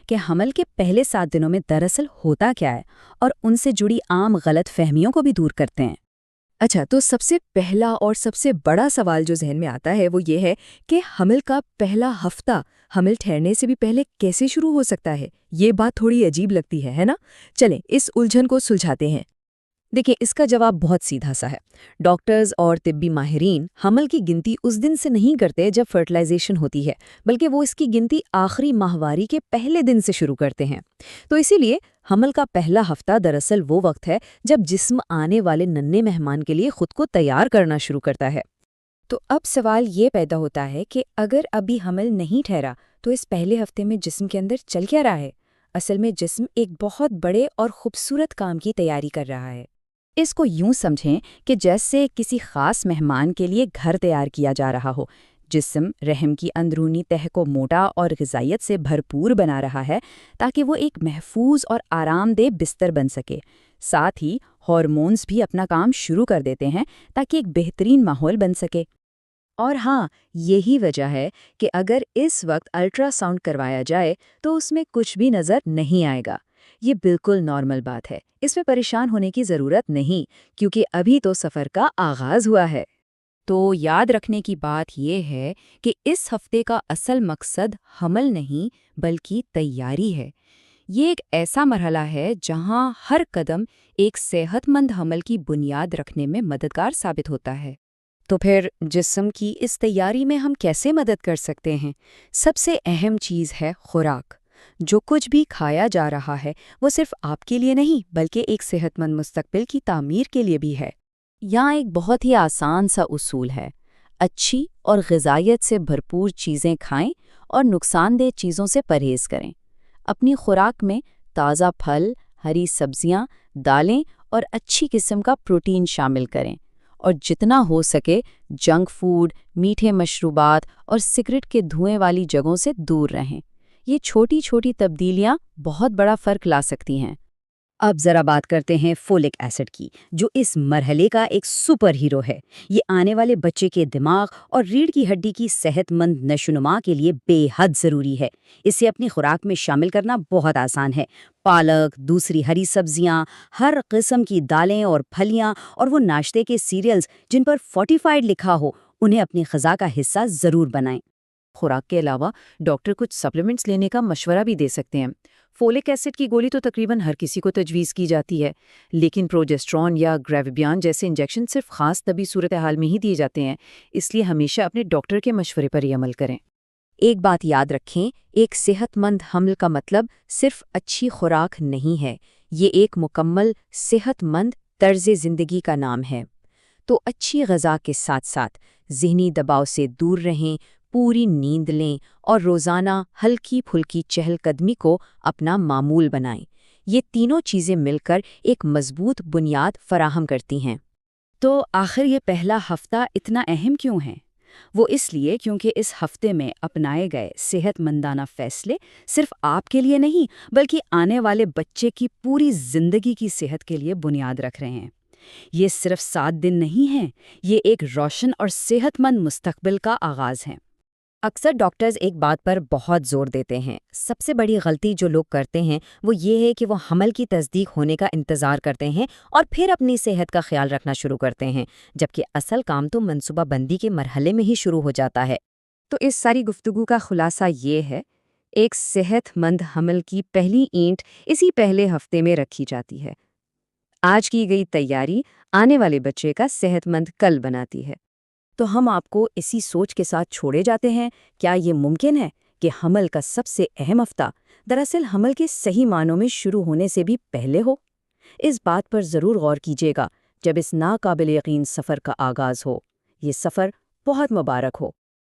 کہ حمل کے پہلے 7 دنوں میں دراصل ہوتا کیا ہے اور ان سے جڑی عام غلط فہمیوں کو بھی دور کرتے ہیں۔ اچھا، تو سب سے پہلا اور سب سے بڑا سوال جو ذہن میں آتا ہے وہ یہ ہے کہ حمل کا پہلا ہفتہ حمل ٹھہرنے سے بھی پہلے کیسے شروع ہو سکتا ہے؟ یہ بات تھوڑی عجیب لگتی ہے نا؟ چلیں اس الجھن کو سلجھاتے ہیں۔ دیکھیں، اس کا جواب بہت سیدھا سا ہے۔ ڈاکٹرز اور طبی ماہرین حمل کی گنتی اس دن سے نہیں کرتے جب فرٹیلائزیشن ہوتی ہے، بلکہ وہ اس کی گنتی آخری ماہواری کے پہلے دن سے شروع کرتے ہیں۔ تو اسی لیے حمل کا پہلا ہفتہ دراصل وہ وقت ہے جب جسم آنے والے ننھے مہمان کے لیے خود کو تیار کرنا شروع کرتا ہے۔ تو اب سوال یہ پیدا ہوتا ہے کہ اگر ابھی حمل نہیں ٹھہرا تو اس پہلے ہفتے میں جسم کے اندر چل کیا رہا ہے؟ اصل میں جسم ایک بہت بڑے اور خوبصورت کام کی تیاری کر رہا ہے۔ اس کو یوں سمجھیں کہ جیسے کسی خاص مہمان کے لیے گھر تیار کیا جا رہا ہو۔ جسم رحم کی اندرونی تہہ کو موٹا اور غذائیت سے بھرپور بنا رہا ہے تاکہ وہ ایک محفوظ اور آرام دہ بستر بن سکے۔ ساتھ ہی ہارمونز بھی اپنا کام شروع کر دیتے ہیں تاکہ ایک بہترین ماحول بن سکے۔ اور ہاں، یہی وجہ ہے کہ اگر اس وقت الٹرا ساؤنڈ کروایا جائے تو اس میں کچھ بھی نظر نہیں آئے گا۔ یہ بالکل نارمل بات ہے، اس میں پریشان ہونے کی ضرورت نہیں، کیونکہ ابھی تو سفر کا آغاز ہوا ہے۔ تو یاد رکھنے کی بات یہ ہے کہ اس ہفتے کا اصل مقصد حمل نہیں بلکہ تیاری ہے۔ یہ ایک ایسا مرحلہ ہے جہاں ہر قدم ایک صحت مند حمل کی بنیاد رکھنے میں مددگار ثابت ہوتا ہے۔ تو پھر جسم کی اس تیاری میں ہم کیسے مدد کر سکتے ہیں؟ سب سے اہم چیز ہے خوراک۔ جو کچھ بھی کھایا جا رہا ہے وہ صرف آپ کے لیے نہیں بلکہ ایک صحت مند مستقبل کی تعمیر کے لیے بھی ہے۔ یہاں ایک بہت ہی آسان سا اصول ہے، اچھی اور غذائیت سے بھرپور چیزیں کھائیں اور نقصان دہ چیزوں سے پرہیز کریں۔ اپنی خوراک میں تازہ پھل، ہری سبزیاں، دالیں اور اچھی قسم کا پروٹین شامل کریں، اور جتنا ہو سکے جنک فوڈ، میٹھے مشروبات اور سگریٹ کے دھوئیں والی جگہوں سے دور رہیں۔ یہ چھوٹی چھوٹی تبدیلیاں بہت بڑا فرق لا سکتی ہیں۔ اب ذرا بات کرتے ہیں فولک ایسڈ کی، جو اس مرحلے کا ایک سپر ہیرو ہے۔ یہ آنے والے بچے کے دماغ اور ریڑھ کی ہڈی کی صحت مند نشوونما کے لیے بے حد ضروری ہے۔ اسے اپنی خوراک میں شامل کرنا بہت آسان ہے۔ پالک، دوسری ہری سبزیاں، ہر قسم کی دالیں اور پھلیاں، اور وہ ناشتے کے سیریلز جن پر فورٹیفائڈ لکھا ہو، انہیں اپنی غذا کا حصہ ضرور بنائیں۔ خوراک کے علاوہ ڈاکٹر کچھ سپلیمنٹس لینے کا مشورہ بھی دے سکتے ہیں۔ فولک ایسڈ کی گولی تو تقریباً ہر کسی کو تجویز کی جاتی ہے، لیکن پروجسٹرون یا گریویبیان جیسے انجیکشن صرف خاص طبی صورتحال میں ہی دیے جاتے ہیں، اس لیے ہمیشہ اپنے ڈاکٹر کے مشورے پر ہی عمل کریں۔ ایک بات یاد رکھیں، ایک صحت مند حمل کا مطلب صرف اچھی خوراک نہیں ہے، یہ ایک مکمل صحت مند طرز زندگی کا نام ہے۔ تو اچھی غذا کے ساتھ ساتھ ذہنی دباؤ سے دور رہیں، پوری نیند لیں اور روزانہ ہلکی پھلکی چہل قدمی کو اپنا معمول بنائیں۔ یہ تینوں چیزیں مل کر ایک مضبوط بنیاد فراہم کرتی ہیں۔ تو آخر یہ پہلا ہفتہ اتنا اہم کیوں ہے؟ وہ اس لیے کیونکہ اس ہفتے میں اپنائے گئے صحت مندانہ فیصلے صرف آپ کے لیے نہیں بلکہ آنے والے بچے کی پوری زندگی کی صحت کے لیے بنیاد رکھ رہے ہیں۔ یہ صرف 7 دن نہیں ہیں، یہ ایک روشن اور صحت مند مستقبل کا آغاز ہے۔ اکثر ڈاکٹرز ایک بات پر بہت زور دیتے ہیں، سب سے بڑی غلطی جو لوگ کرتے ہیں وہ یہ ہے کہ وہ حمل کی تصدیق ہونے کا انتظار کرتے ہیں اور پھر اپنی صحت کا خیال رکھنا شروع کرتے ہیں، جبکہ اصل کام تو منصوبہ بندی کے مرحلے میں ہی شروع ہو جاتا ہے۔ تو اس ساری گفتگو کا خلاصہ یہ ہے، ایک صحت مند حمل کی پہلی اینٹ اسی پہلے ہفتے میں رکھی جاتی ہے۔ آج کی گئی تیاری آنے والے بچے کا صحت مند کل بناتی ہے۔ تو ہم آپ کو اسی سوچ کے ساتھ چھوڑے جاتے ہیں، کیا یہ ممکن ہے کہ حمل کا سب سے اہم ہفتہ دراصل حمل کے صحیح معنوں میں شروع ہونے سے بھی پہلے ہو؟ اس بات پر ضرور غور کیجیے گا جب اس ناقابل یقین سفر کا آغاز ہو۔ یہ سفر بہت مبارک ہو۔